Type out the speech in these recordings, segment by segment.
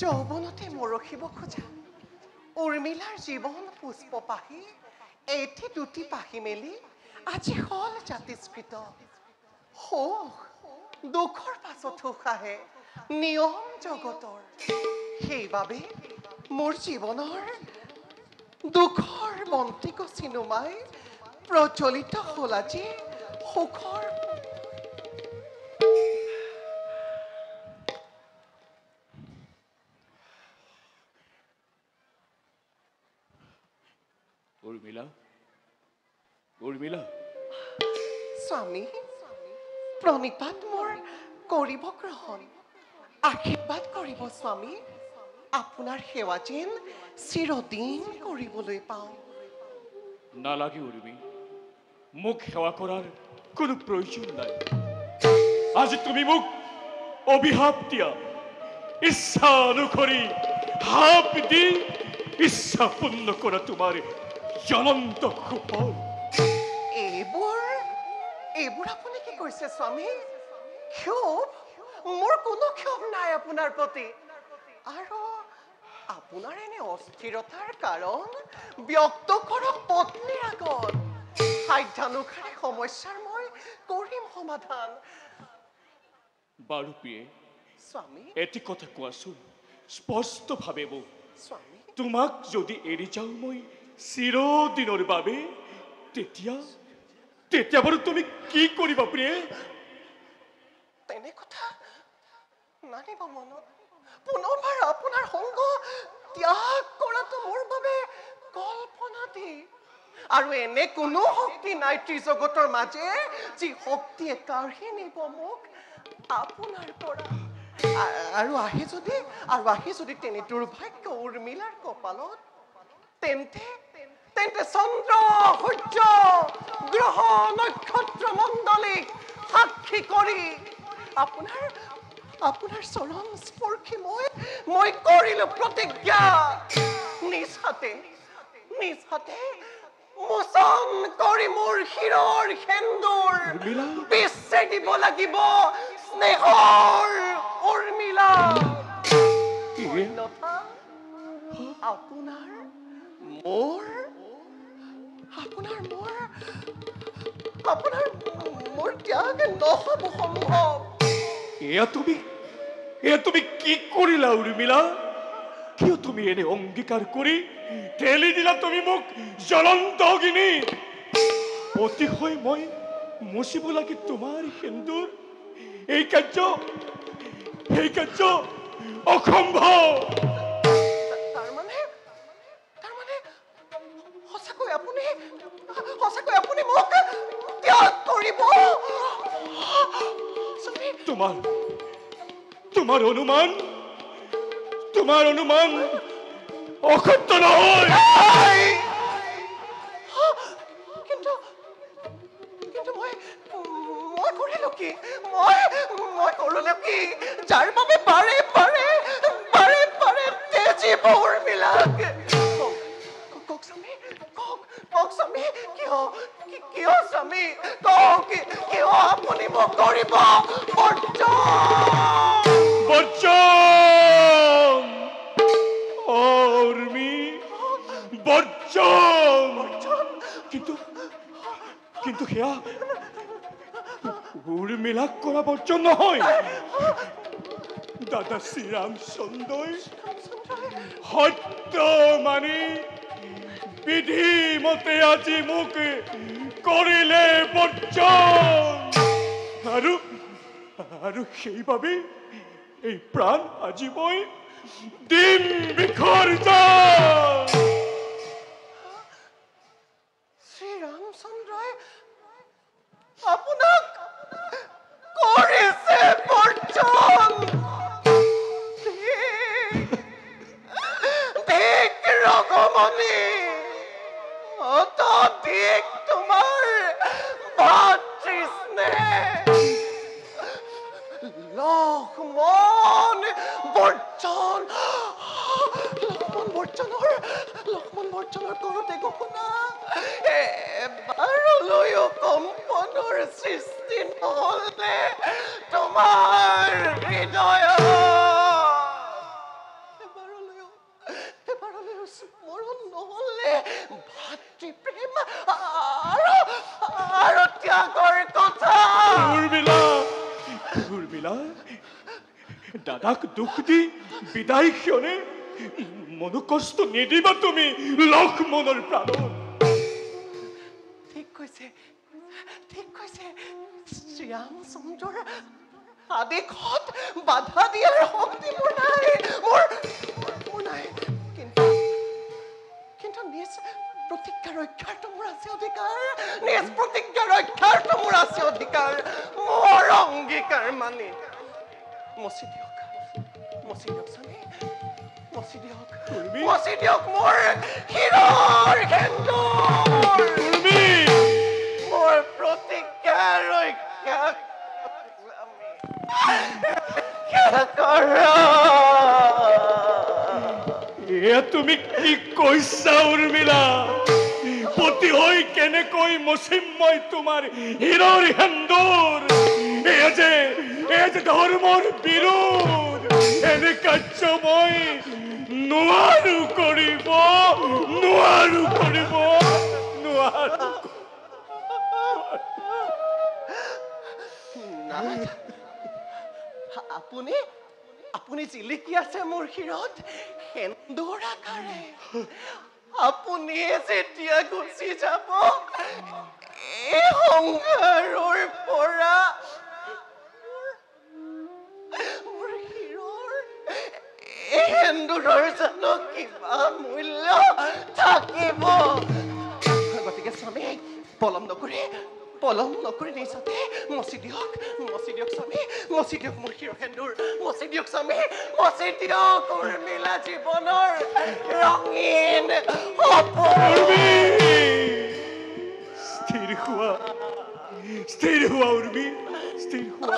যৌৱনতে মৰখিব খোজা উৰ্মিলাৰ জীৱন পুষ্প পাহি এটি দুটি পাহি মেলি আজি হল জাতিস্কৃত সুখ দুখৰ পাছত সুখ আহে নিয়ম জগতৰ সেইবাবে মোৰ জীৱনৰ দুখৰ বন্তিকচি নুমাই প্ৰজ্বলিত হ'ল আজি সুখৰ উৰ্মিলা স্বামী প্ৰণিপাত মোৰ কৰিব গ্ৰহণ আশীৰ্বাদ কৰিব স্বামী আপোনাৰ সেৱা যেন চিৰদিন কৰিবলৈ পাওঁ নালাগে উৰ্মি মোক সেৱা কৰাৰ কোনো প্ৰয়োজন নাই আজি তুমি মোক অভিশাপ দিয়া ইচ্ছা অনুসৰি হাপ দি ইচ্ছা পূৰ্ণ কৰা তোমাৰ জ্বলন্ত সুফল এইবোৰ আপুনি কি কৈছে স্বামী ক্ষোভ মোৰ কোনো ক্ষোভ নাই আপোনাৰ প্ৰতি আৰু আপোনাৰ এনে অস্থিৰতাৰ কাৰণ ব্যক্ত কৰক পত্নীৰ আগত সাধ্যানুসাৰে সমস্যাৰ মই কৰিম সমাধান বাৰু প্ৰিয়ে স্বামী এটি কথা কোৱাচোন স্পষ্টভাৱে মোক স্বামী তোমাক যদি এৰি যাওঁ মই চিৰদিনৰ বাবে তেতিয়া বাৰু তুমি কি কৰিবা প্ৰিয়ে তেনে কথা নানিব মনত পুনৰবাৰ আপোনাৰ সংগ ত্যাগ কৰাটো মোৰ বাবে কল্পনাতি আৰু এনে কোনো শক্তি নাই ত্ৰিজগতৰ মাজে যি শক্তিয়ে কাঢ়ি নিব মোক আপোনাৰ পৰা আৰু আহে যদি তেনে দুৰ্ভাগ্য উৰ্মিলাৰ কপালত তেন্তে চন্দ্ৰ সূৰ্য গ্ৰহ নক্ষত্ৰ মণ্ডলীক সাক্ষী কৰি আপোনাৰ চৰণ স্পৰ্শী মই কৰিলো প্ৰতিজ্ঞা নিজ হাতে মোচন কৰি মোৰ শিৰৰ সেন্দুৰ বিছে দিব লাগিব স্নেহৰ উৰ্মিলা অন্যথা আপোনাৰ মোৰ ত্যাগ নহব সম্ভৱ এয়া তুমি কি কৰিলা উৰ্মিলা কিয় তুমি এনে অংগীকাৰ কৰি ঠেলি দিলা তুমি মোক জ্বলন্ত অগ্নি অতিশয় মই মুচিব লাগে তোমাৰ সেন্দুৰ এই কাৰ্য অসম্ভৱ তাৰমানে সঁচাকৈ আপুনি মোক ত্যাগ কৰিব তোমাৰ অনুমান অসত্য নহয় কিন্তু মই কৰিলো কি যাৰ বাবে পাৰে তেজীব উৰ্মিলাক কওক স্বামী কিয় স্বামী কওক কিয় আপুনি মোক কৰিব বৰ্জন উৰ্মি বৰ্জন কিন্তু সেয়া উৰ্মিলাক কৰা বৰ্জন নহয় দাদা শ্ৰীৰামচন্দ্ৰই সত্য মানি বিধি মতে আজি মোক কৰিলে বৰ্জন আৰু সেইবাবে এই প্ৰাণ আজি মই দিম বিসৰ্জন শ্ৰীৰামচন্দ্ৰই আপোনাক কৰিছে বৰ্জন ঠিক ৰঘুমণি অধিক তোমাৰ ভাতৃস্নেহ লক্ষ্মণ বৰ্জনৰ লক্ষ্মণ বৰ্জনৰ কৰোঁতে গহনা এবাৰলৈও কম্পনৰ সৃষ্টি নহ'লে তোমাৰ হৃদয়ত এবাৰলৈও স্মৰণ নহ'লে ভাতৃপ্ৰেম আৰু ত্যাগৰ কথা। উৰ্মিলা, উৰ্মিলা, দাদাক দুখ দি বিদায় ক্ষণে মনো কষ্ট নিদিবা তুমি লক্ষ্মণৰ প্ৰাণত। ঠিক কৈছে, ঠিক কৈছে। শ্ৰীৰামচন্দ্ৰৰ আদেশত বাধা দিয়াৰ শক্তি মোৰ নাই, মোৰ নাই। কিন্তু নিজ প্ৰতিজ্ঞা ৰক্ষাৰ্থ মোৰ আছে অধিকাৰ, নিজ প্ৰতিজ্ঞা ৰক্ষাৰ্থ মোৰ আছে অধিকাৰ। মোৰ অংগীকাৰ মানি মচি দিয়ক, মচি দিয়ক স্বামী, মচি দিয়ক, মচি দিয়ক মোৰ শিৰৰ সেন্দুৰ। মোৰ প্ৰতিজ্ঞা ৰক্ষা এয়া তুমি কি কৈছা উৰ্মিলা? পতি হৈ কেনেকৈ মচিম মই তোমাৰ হীৰৰ সেন্দুৰ? এয়া যে ধৰ্মৰ বিৰোধ, এনে কাৰ্য মই নোৱাৰো কৰিব, নোৱাৰো কৰিব, নোৱাৰো। আপুনি জিলিকি আছে মোৰ শিৰত সেন্দুৰ আকাৰে। আপুনি যেতিয়া গুচি যাব এই সংসাৰৰ পৰা, মোৰ শিৰৰ এই সেন্দুৰৰ জানো কিবা মূল্য থাকিব? গতিকে স্বামী পলম নকৰি নিজতে মচি দিয়ক, মচি দিয়ক স্বামী, মচি দিয়ক মোৰ শিৰ সেন্দুৰ, মচি দিয়ক স্বামী, মচি দিয়ক উৰ্মিলা জীৱনৰ ৰঙীন সপোন। স্থিৰ হোৱা উৰ্মি, স্থিৰ হোৱা।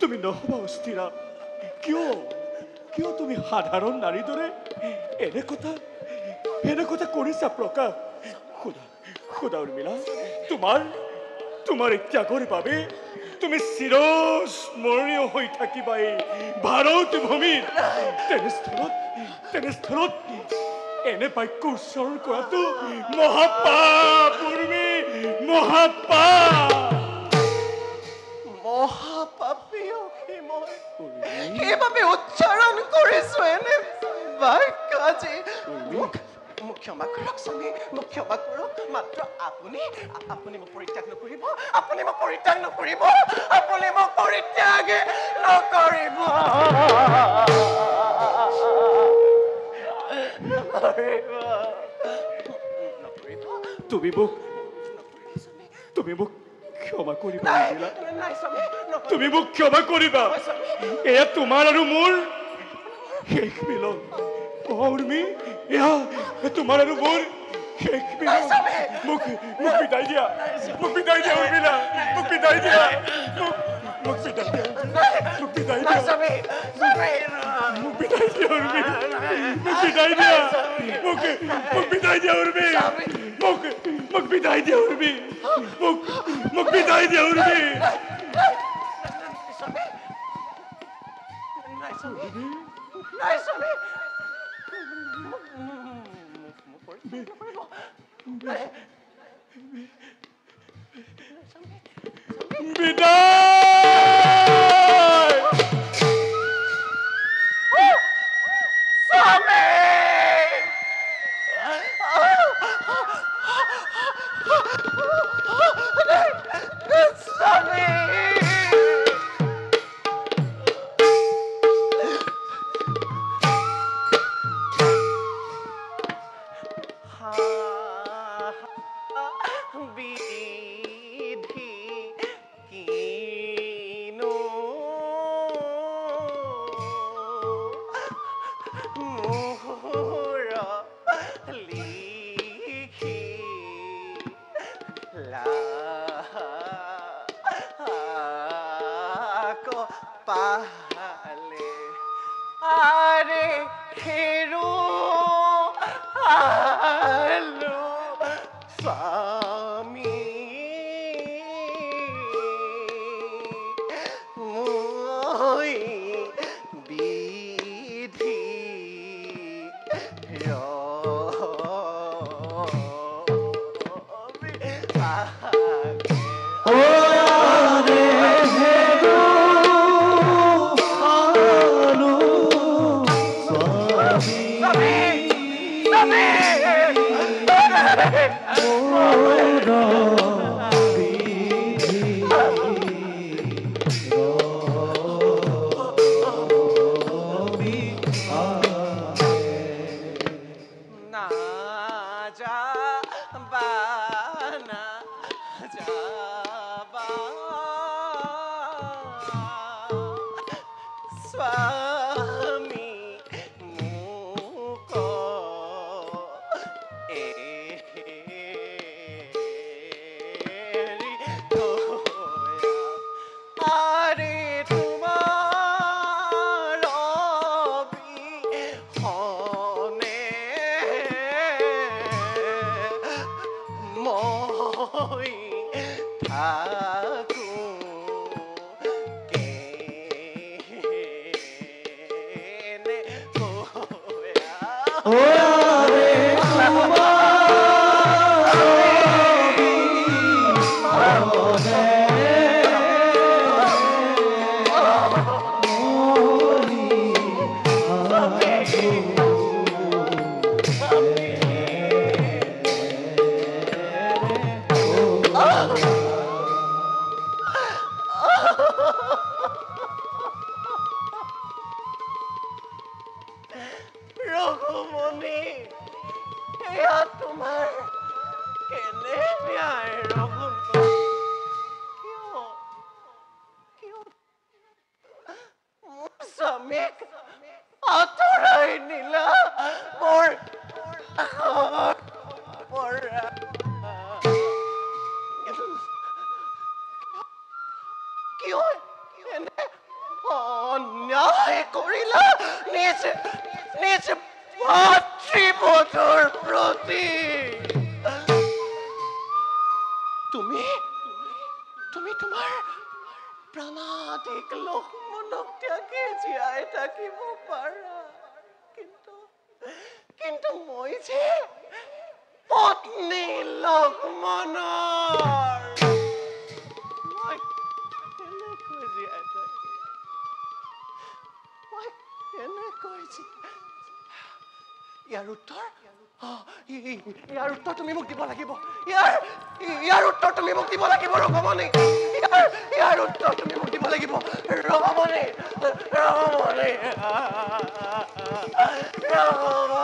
তুমি নহবা অস্থিৰা। কিয় তুমি সাধাৰণ নাৰীৰ দৰে এনে কথা কৰিছা প্ৰকাশ? খুদা উৰ্মিলা, তোমাৰ ত্যাগৰ বাবে তুমি চিৰস্মৰণীয় হৈ থাকিবা এই ভাৰত ভূমিত। তেনেস্থলত এনে বাক্য উচ্চাৰণ কৰাটো মহাপাপ উৰ্মি, মহাপাপ। মহাপাপী মই সেইবাবে উচ্চাৰণ কৰিছো এনে বাক্য। আজি মোক ক্ষমা কৰক স্বামী, মোক ক্ষমা কৰক। মাত্ৰ আপুনি মোক পৰিত্যাগ নকৰিব, আপুনি মোক পৰিত্যাগ নকৰিব, আপুনি মোক পৰিত্যাগ নকৰিব। তুমি মোক ক্ষমা কৰিবা উৰ্মিলা, তুমি মোক ক্ষমা কৰিবা। এয়া তোমাৰ আৰু মোৰ শেষ মিলন। উৰ্মি, এয়া তোমাৰ আৰু মোৰ শেষ মিলন। মোক বিদায় দিয়া, মোক বিদায় দিয়া উৰ্মিলা, মোক বিদায় দিয়া, মোক বিদায় দিয়া, মোক বিদায় দিয়া, মোক বিদায় দিয়া উৰ্মি, মোক বিদায় দিয়া, মোক বিদায় দিয়া উৰ্মি, মোক বিদায় দিয়া উৰ্মি, মোক বিদায় দিয়া উৰ্মি। পালে আৰে হেৰো ৰঘুমণি, এয়া তোমাৰ কেনে ন্যায় ৰঘুমণি? কিয় কিয় মোৰ স্বামীক আঁতৰাই নিলা মোৰ ঘৰৰ পৰা? কিয় এনে অন্যায় কৰিলা নিজ নিজ ভাতৃবধূৰ প্ৰতি? তুমি তুমি তোমাৰ প্ৰাণাধিক লক্ষ্মণক ত্যাগি জীয়াই থাকিব পাৰা, কিন্তু কিন্তু মই যে পত্নী লক্ষ্মণৰ, মই কেনেকৈ জীয়াই থাকিম? মই কেনেকৈ ইয়াৰ উত্তৰ ইয়াৰ উত্তৰ তুমি মোক দিব লাগিব। ইয়াৰ উত্তৰ তুমি মোক দিব লাগিব ৰঘুমণি। ইয়াৰ উত্তৰ তুমি মোক দিব লাগিব ৰঘুমণি। ৰঘুমণি, ৰঘুমণি।